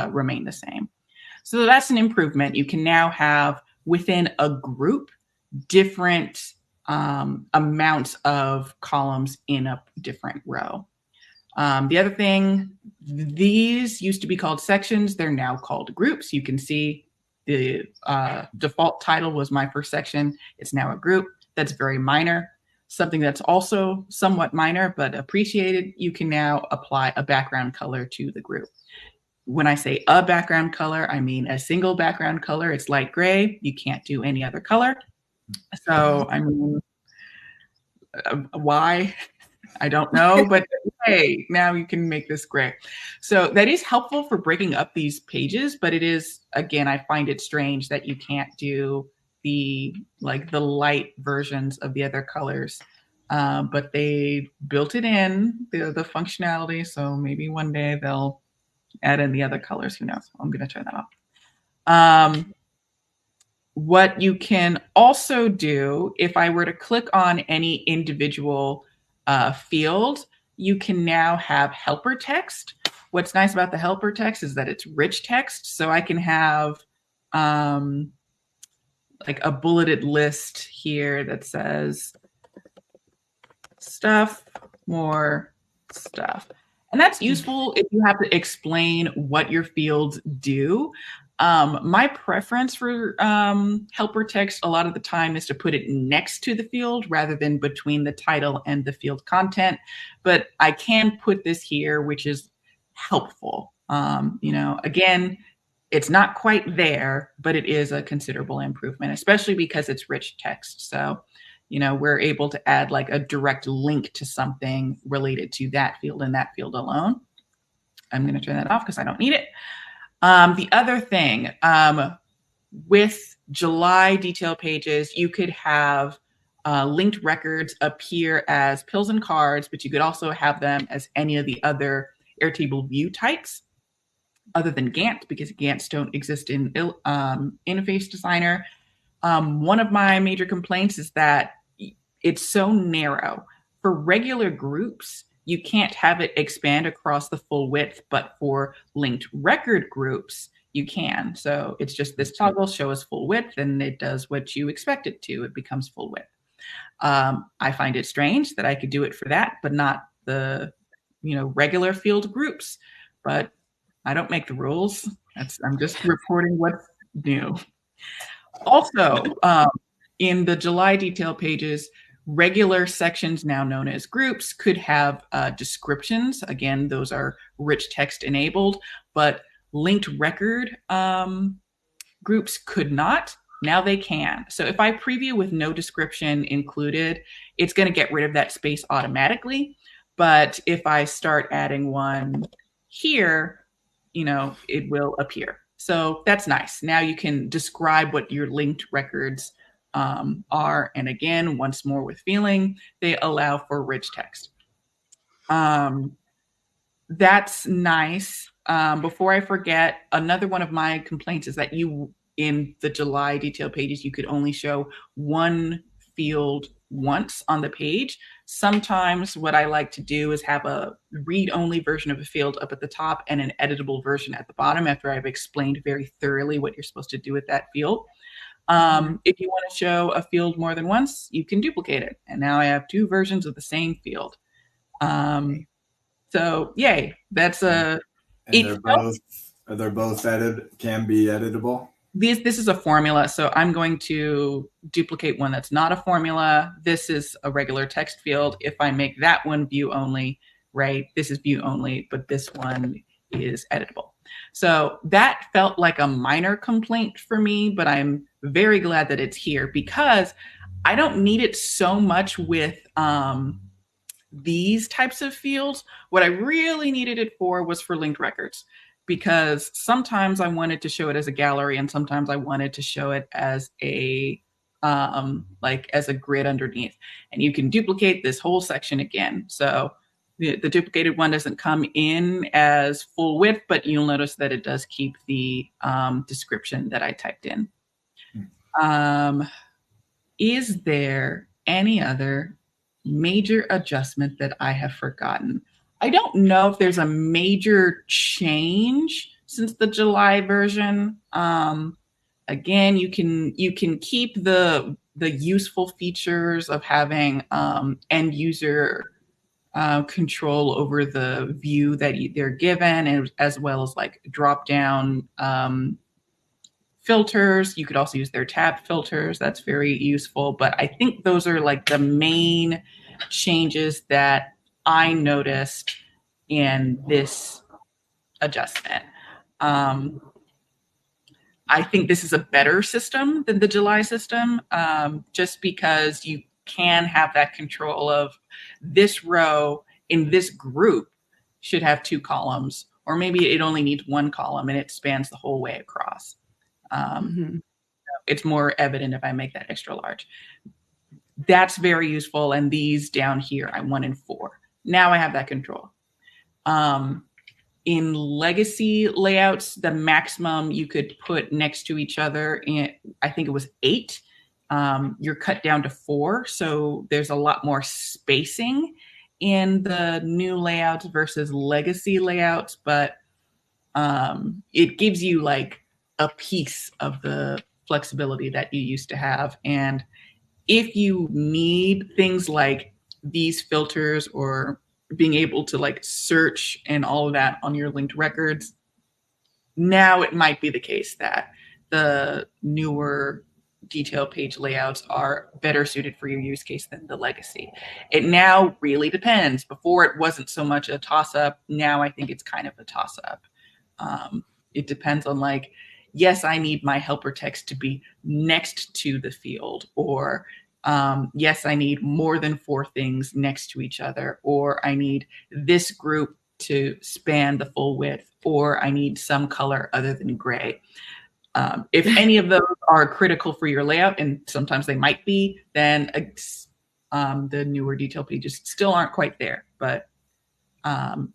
remain the same. So that's an improvement. You can now have within a group different amounts of columns in a different row. The other thing, these used to be called sections. They're now called groups. You can see the default title was my first section. It's now a group. That's very minor. Something that's also somewhat minor but appreciated, you can now apply a background color to the group. When I say a background color, I mean a single background color. It's light gray. You can't do any other color. So, I mean, why? I don't know, but hey, now you can make this gray. So that is helpful for breaking up these pages, but it is, again, I find it strange that you can't do the light versions of the other colors. But they built it in, the functionality, so maybe one day they'll add in the other colors. Who knows? I'm going to turn that off. What you can also do, if I were to click on any individual field, you can now have helper text. What's nice about the helper text is that it's rich text, so I can have like a bulleted list here that says stuff, more stuff. And that's useful if you have to explain what your fields do. My preference for helper text a lot of the time is to put it next to the field rather than between the title and the field content. But I can put this here, which is helpful. Again, it's not quite there, but it is a considerable improvement, especially because it's rich text. So, we're able to add like a direct link to something related to that field and that field alone. I'm going to turn that off because I don't need it. The other thing, with July detail pages, you could have linked records appear as pills and cards, but you could also have them as any of the other Airtable view types other than Gantt, because Gantts don't exist in Interface Designer. One of my major complaints is that it's so narrow. For regular groups, you can't have it expand across the full width, but for linked record groups, you can. So it's just this toggle show as full width, and it does what you expect it to. It becomes full width. I find it strange that I could do it for that, but not the regular field groups. But I don't make the rules. I'm just reporting what's new. Also, in the July detail pages, regular sections, now known as groups, could have descriptions. Again, those are rich text enabled, but linked record groups could not. Now they can. So if I preview with no description included, it's going to get rid of that space automatically. But if I start adding one here, it will appear. So that's nice. Now you can describe what your linked records are. And again, once more with feeling, they allow for rich text. That's nice. Before I forget, another one of my complaints is that in the July detail pages, you could only show one field once on the page. Sometimes what I like to do is have a read-only version of a field up at the top and an editable version at the bottom after I've explained very thoroughly what you're supposed to do with that field. If you want to show a field more than once, you can duplicate it. And now I have two versions of the same field. So yay, that's a... And they're both can be editable? This is a formula, so I'm going to duplicate one that's not a formula. This is a regular text field. If I make that one view only, right, this is view only, but this one is editable. So that felt like a minor complaint for me, but I'm very glad that it's here because I don't need it so much with these types of fields. What I really needed it for was for linked records, because sometimes I wanted to show it as a gallery and sometimes I wanted to show it as a as a grid underneath. And you can duplicate this whole section again. So the duplicated one doesn't come in as full width, but you'll notice that it does keep the description that I typed in. Is there any other major adjustment that I have forgotten? I don't know if there's a major change since the July version. Again, you can keep the useful features of having end user control over the view that they're given, and as well as like drop down filters. You could also use their tab filters. That's very useful. But I think those are like the main changes that I noticed in this adjustment. I think this is a better system than the July system, just because you can have that control of this row in this group should have two columns, or maybe it only needs one column and it spans the whole way across. It's more evident if I make that extra large. That's very useful. And these down here, I 1 and 4. Now I have that control. In legacy layouts, the maximum you could put next to each other, I think it was 8. You're cut down to 4. So there's a lot more spacing in the new layouts versus legacy layouts. But it gives you like a piece of the flexibility that you used to have. And if you need things like these filters or being able to like search and all of that on your linked records, now it might be the case that the newer detail page layouts are better suited for your use case than the legacy. It now really depends. Before it wasn't so much a toss-up. Now I think it's kind of a toss-up. It depends on like, yes, I need my helper text to be next to the field, or yes, I need more than 4 things next to each other, or I need this group to span the full width, or I need some color other than gray. If any of those are critical for your layout, and sometimes they might be, then the newer detail pages still aren't quite there. But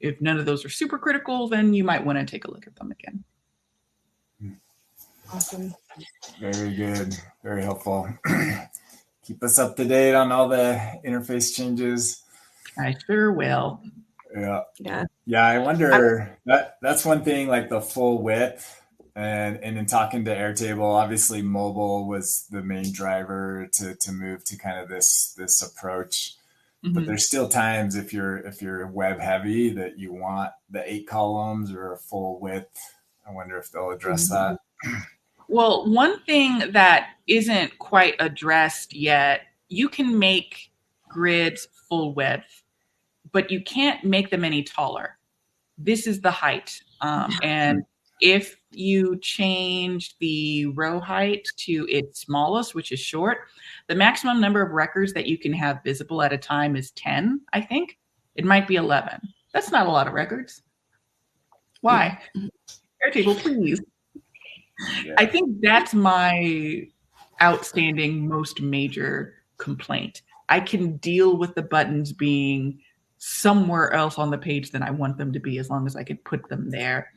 if none of those are super critical, then you might want to take a look at them again. Awesome. Very good. Very helpful. Keep us up to date on all the interface changes. I sure will. Yeah. I wonder, that's one thing, like the full width. And in talking to Airtable, obviously mobile was the main driver to move to kind of this approach. Mm-hmm. But there's still times if you're web heavy that you want the 8 columns or a full width. I wonder if they'll address that. Well, one thing that isn't quite addressed yet, you can make grids full width, but you can't make them any taller. This is the height. And if you change the row height to its smallest, which is short, the maximum number of records that you can have visible at a time is 10, I think. It might be 11. That's not a lot of records. Why? Airtable, please. Yeah. I think that's my outstanding, most major complaint. I can deal with the buttons being somewhere else on the page than I want them to be, as long as I can put them there.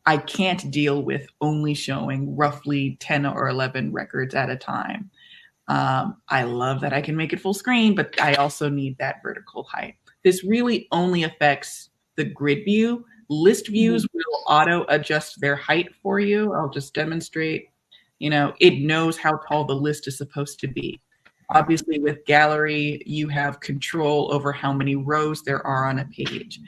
I can't deal with only showing roughly 10 or 11 records at a time. I love that I can make it full screen, but I also need that vertical height. This really only affects the grid view. List views will auto adjust their height for you. I'll just demonstrate. It knows how tall the list is supposed to be. Obviously, with gallery, you have control over how many rows there are on a page.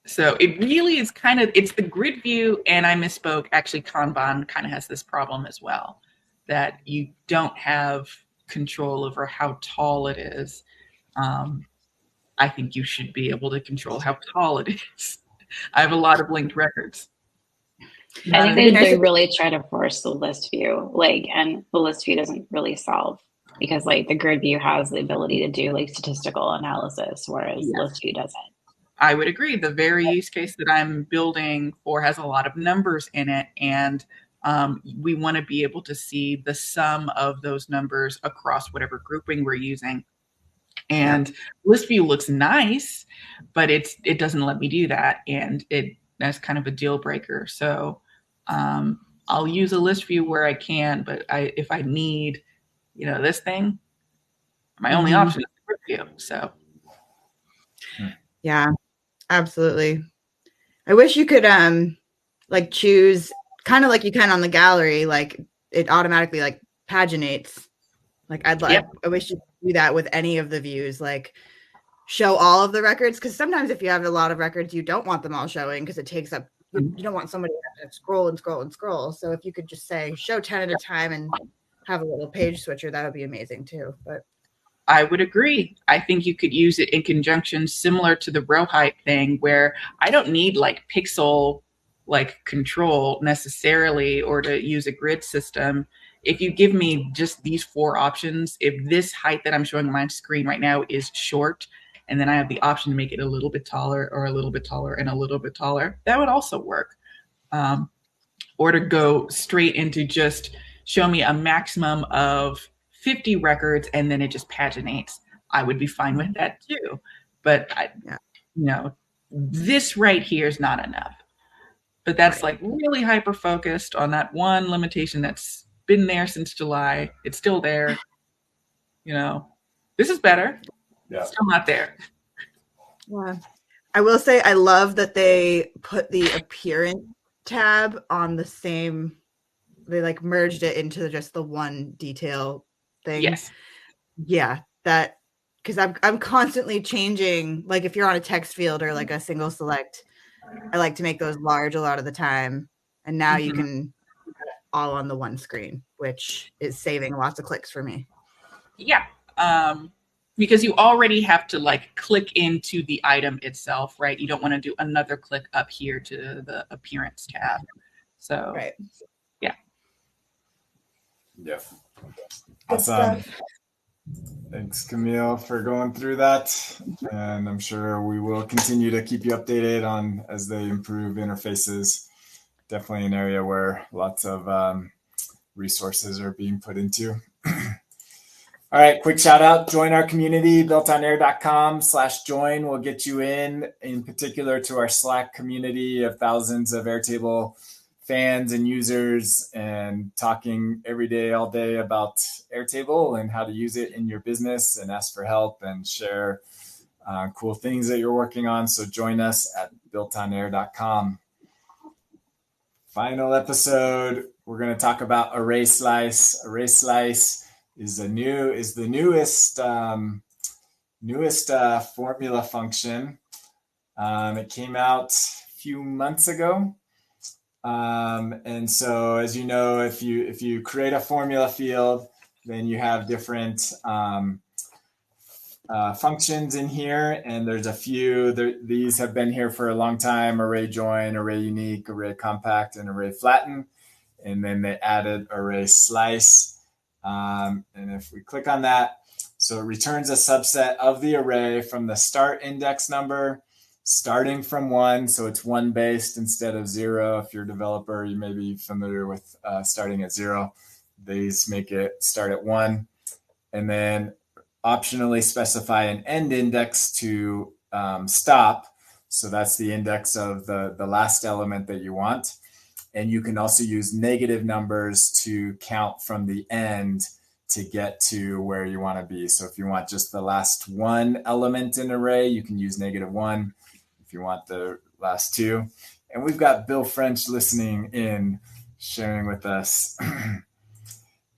So it really is it's the grid view, and I misspoke. Actually, Kanban kind of has this problem as well, that you don't have control over how tall it is. I think you should be able to control how tall it is. I have a lot of linked records. I think they really try to force the list view, and the list view doesn't really solve, because the grid view has the ability to do statistical analysis, whereas list view doesn't. I would agree. The very use case that I'm building for has a lot of numbers in it, and we want to be able to see the sum of those numbers across whatever grouping we're using. And list view looks nice, but it doesn't let me do that, and that's kind of a deal breaker. So I'll use a list view where I can, but if I need this thing, my only option is the grid view. So yeah, absolutely. I wish you could choose kind of like you can on the gallery, it automatically paginates. I wish you could do that with any of the views, show all of the records, because sometimes if you have a lot of records, you don't want them all showing because it takes up, you don't want somebody to scroll and scroll and scroll. So if you could just say show 10 at a time and have a little page switcher, that would be amazing too. But I would agree. I think you could use it in conjunction similar to the row height thing, where I don't need pixel control necessarily, or to use a grid system. If you give me just these 4 options, if this height that I'm showing on my screen right now is short, and then I have the option to make it a little bit taller, or a little bit taller, and a little bit taller, that would also work. Or to go straight into just show me a maximum of 50 records, and then it just paginates. I would be fine with that too. But this right here is not enough. But that's really hyper focused on that one limitation that's been there since July. It's still there. This is better. Yeah. Still not there. Yeah. I will say I love that they put the appearance tab on the same, they like merged it into just the one detail thing. Yes. Yeah, that, because I'm constantly changing, like if you're on a text field or like a single select, I like to make those large a lot of the time. And now you can all on the one screen, which is saving lots of clicks for me. Yeah. Because you already have to like click into the item itself, right? You don't want to do another click up here to the appearance tab. So, right. Yeah. Yeah. Awesome. Thanks, Camille, for going through that. And I'm sure we will continue to keep you updated on as they improve interfaces. Definitely an area where lots of resources are being put into. All right, quick shout out. Join our community, builtonair.com/join will get you in particular to our Slack community of thousands of Airtable fans and users, and talking every day, all day about Airtable and how to use it in your business, and ask for help and share cool things that you're working on. So join us at builtonair.com. Final episode, we're going to talk about Array Slice. Array Slice is the newest formula function. It came out a few months ago. And so, as you know, if you create a formula field, then you have different functions in here, and there's a few. These have been here for a long time: array join, array unique, array compact, and array flatten. And then they added array slice. And if we click on that, so it returns a subset of the array from the start index number, starting from 1. So it's 1 based instead of 0. If you're a developer, you may be familiar with starting at 0. These make it start at 1. And then optionally specify an end index to stop. So that's the index of the last element that you want. And you can also use negative numbers to count from the end to get to where you want to be. So if you want just the last one element in an array, you can use -1. If you want the last 2. And we've got Bill French listening in, sharing with us.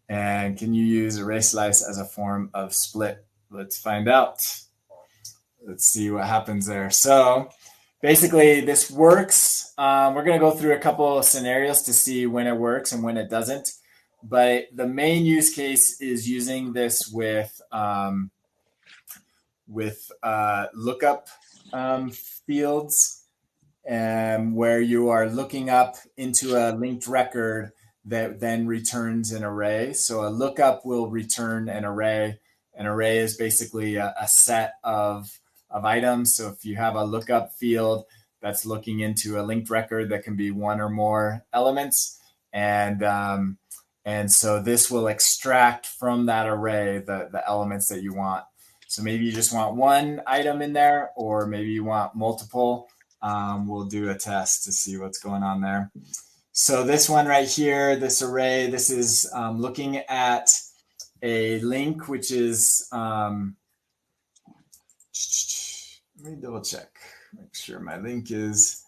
And can you use array slice as a form of split? Let's find out. Let's see what happens there. So basically, this works. We're going to go through a couple of scenarios to see when it works and when it doesn't. But the main use case is using this with lookup fields, where you are looking up into a linked record that then returns an array. So a lookup will return an array. An array is basically a set of items. So if you have a lookup field that's looking into a linked record, that can be one or more elements. And so this will extract from that array the elements that you want. So maybe you just want one item in there, or maybe you want multiple. We'll do a test to see what's going on there. So this one right here, this array, this is looking at a link, which is, let me double check, make sure my link is,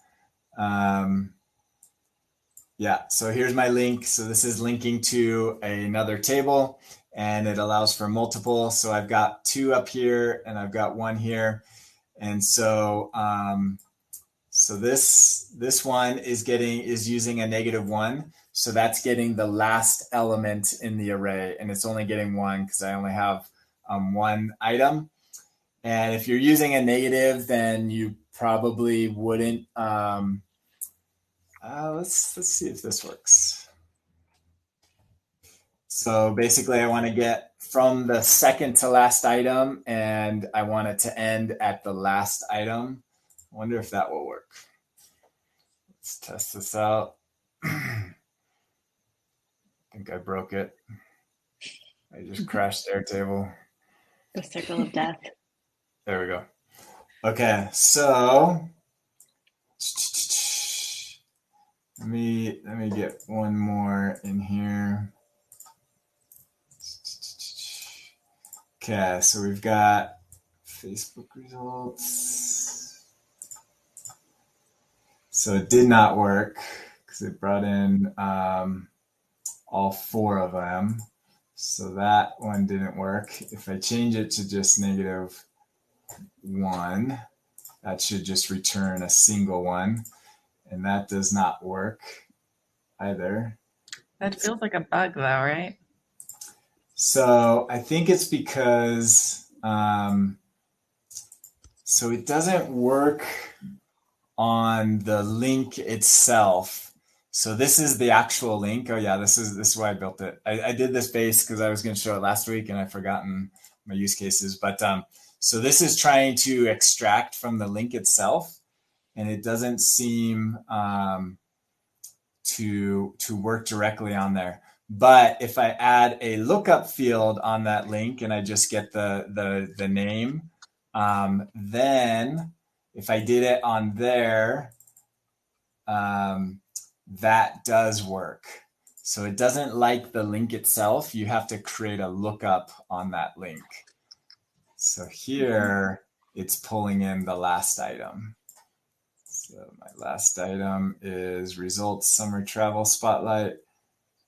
yeah, so here's my link. So this is linking to another table, and it allows for multiple. So I've got 2 up here and I've got 1 here. And so, so this one is using a -1. So that's getting the last element in the array, and it's only getting 1 because I only have 1 item. And if you're using a negative, then you probably wouldn't. Let's see if this works. So basically, I want to get from the second to last item, and I want it to end at the last item. I wonder if that will work. Let's test this out. I think I broke it. I just crashed Airtable. The circle of death. There we go. Okay, so let me get one more in here. Okay, so we've got Facebook results. So it did not work because it brought in all 4 of them. So that one didn't work. If I change it to just -1, that should just return a single one. And that does not work either. That feels like a bug though, right? So I think it's because, so it doesn't work on the link itself. So this is the actual link. Oh yeah, this is why I built it. I did this base because I was going to show it last week and I've forgotten my use cases. But so this is trying to extract from the link itself, and it doesn't seem to work directly on there. But if I add a lookup field on that link and I just get the name, then if I did it on there, that does work. So it doesn't like the link itself. You have to create a lookup on that link. So here it's pulling in the last item. So my last item is results summer travel spotlight.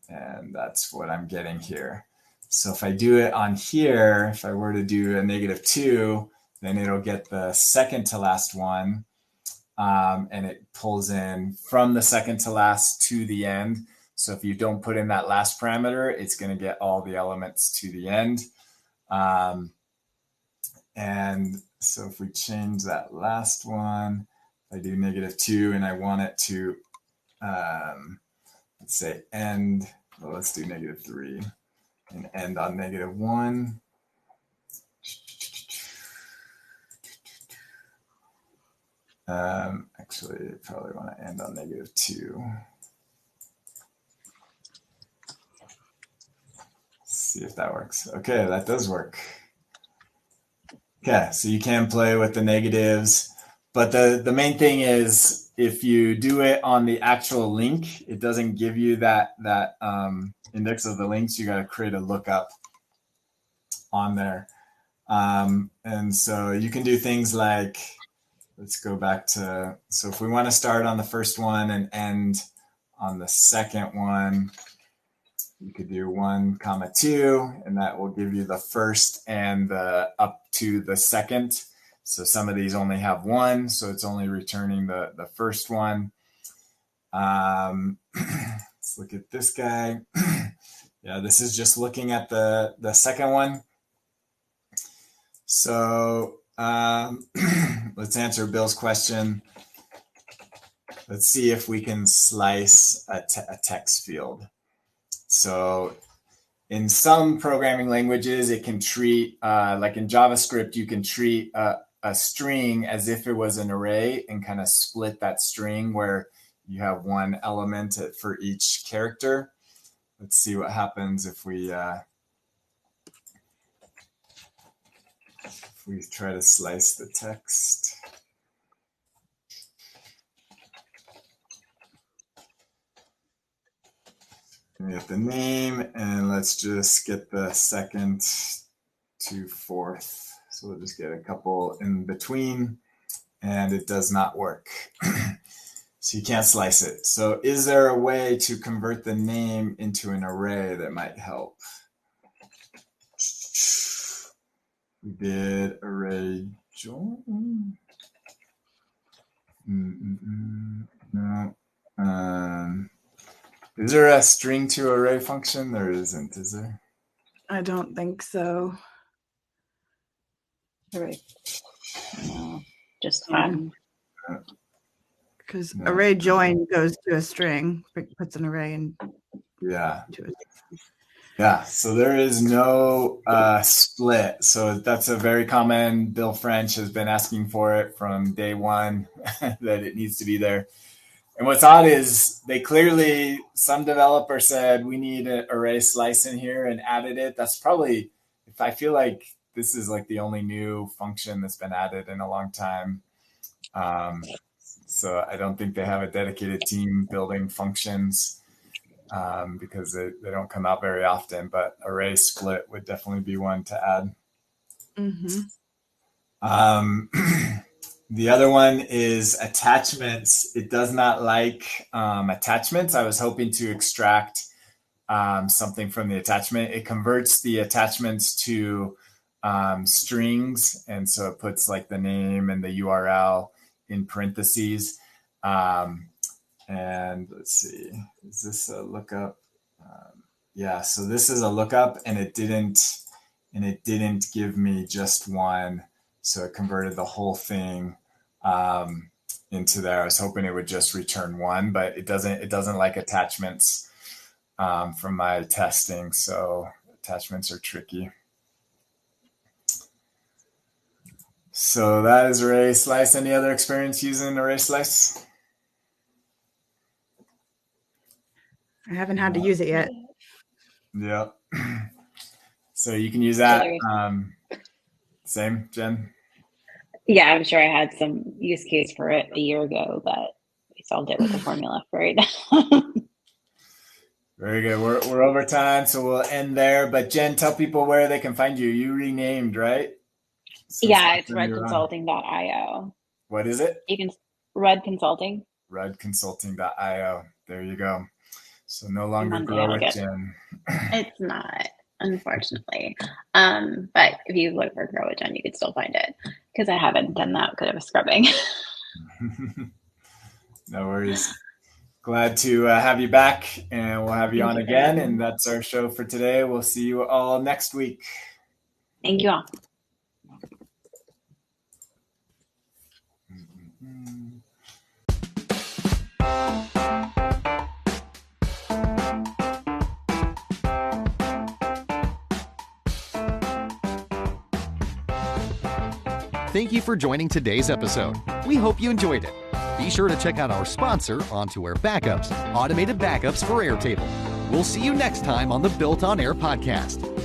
And that's what I'm getting here. So if I do it on here, if I were to do a -2, then it'll get the second to last one. And it pulls in from the second to last to the end. So if you don't put in that last parameter, it's going to get all the elements to the end. And so if we change that last one, I do -2 and I want it to, let's say end, well, let's do -3 and end on -1. Actually, I probably want to end on -2. See if that works. Okay, that does work. Okay, so you can play with the negatives, but the main thing is if you do it on the actual link, it doesn't give you that index of the links. You got to create a lookup on there. And so you can do things like, let's go back to, so if we want to start on the first one and end on the second one, you could do 1, 2, and that will give you the first and the up to the second. So some of these only have 1, so it's only returning the first one. Let's look at this guy. Yeah, this is just looking at the second one. So let's answer Bill's question. Let's see if we can slice a text field. So in some programming languages, it can treat, like in JavaScript, you can treat a string as if it was an array and kind of split that string where you have one element for each character. Let's see what happens if we try to slice the text. We get the name, and let's just get the second to fourth. So we'll just get a couple in between, and it does not work. So you can't slice it. So is there a way to convert the name into an array that might help? We did array join. No. Is there a string to array function? There isn't, is there? I don't think so. Right. No, just fun. Because array join goes to a string, puts an array in. Yeah. Yeah, so there is no split. So that's a very common. Bill French has been asking for it from day one that it needs to be there. And what's odd is they clearly, some developer said we need an array slice in here and added it. That's probably, if I feel like this is like the only new function that's been added in a long time. So I don't think they have a dedicated team building functions because they don't come out very often, but array split would definitely be one to add. Mm-hmm. The other one is attachments. It does not like attachments. I was hoping to extract something from the attachment. It converts the attachments to strings, and so it puts like the name and the URL in parentheses. And let's see, is this a lookup? Yeah, so this is a lookup, and it didn't give me just one, so it converted the whole thing into there. I was hoping it would just return one, but it doesn't like attachments from my testing, so attachments are tricky. So that is Array Slice. Any other experience using Array Slice? I haven't had to use it yet. Yep. So you can use that. Same, Jen? Yeah, I'm sure I had some use case for it a year ago, but we solved it with the formula for it. Very good. We're over time, so we'll end there. But Jen, tell people where they can find you. You renamed, right? Yeah, it's redconsulting.io. What is it? You can Red Consulting. Redconsulting.io. There you go. So no longer Grow with Jen. It's not, unfortunately. But if you look for Grow with Jen, you could still find it, because I haven't done that good of a scrubbing. No worries. Glad to have you back, and we'll have you on again. And that's our show for today. We'll see you all next week. Thank you all. Thank you for joining today's episode. We hope you enjoyed it. Be sure to check out our sponsor, OntoAir Backups, automated backups for Airtable. We'll see you next time on the Built on Air podcast.